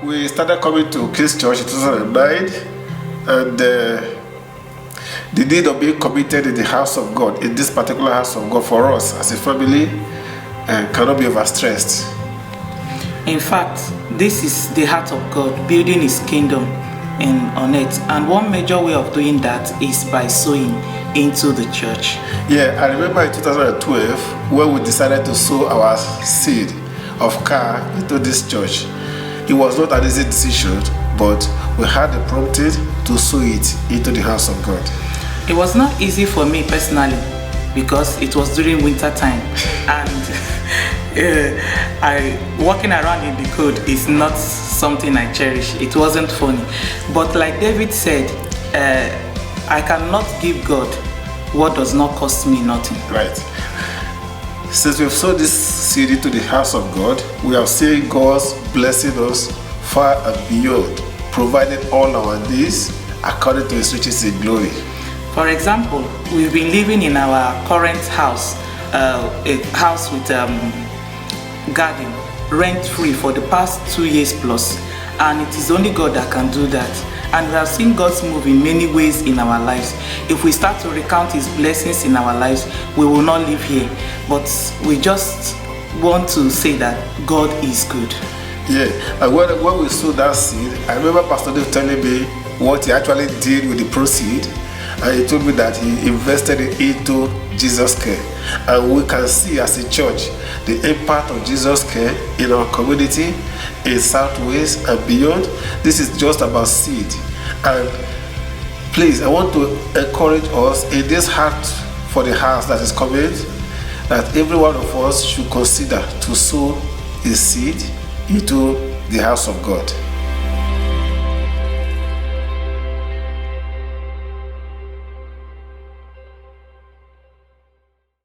we started coming to Kids Church in 2009, and the need of being committed in the house of God, in this particular house of God, for us as a family, cannot be overstressed. In fact, this is the heart of God, building His kingdom on earth, and one major way of doing that is by sowing into the church. Yeah, I remember in 2012 when we decided to sow our seed of car into this church. It was not an easy decision, but we had the prompting to sow it into the house of God. It was not easy for me personally because it was during winter time, and walking around in the cold is not something I cherish. It wasn't funny, but like David said, I cannot give God what does not cost me nothing. Right. Since we've sowed this seed into the house of God, we have seen God's blessing us far and beyond, providing all our needs according to His riches in glory. For example, we've been living in our current house, a house with garden, rent-free for the past 2 years plus, and it is only God that can do that. And we have seen God's move in many ways in our lives. If we start to recount His blessings in our lives, we will not live here. But we just want to say that God is good. Yeah, and when we sowed that seed, I remember Pastor Dave telling me what he actually did with the proceed. And he told me that he invested it into Jesus Care. And we can see as a church the impact of Jesus Care in our community, in Southwest and beyond. This is just about seed. And please, I want to encourage us in this heart for the house that is coming, that every one of us should consider to sow a seed into the house of God.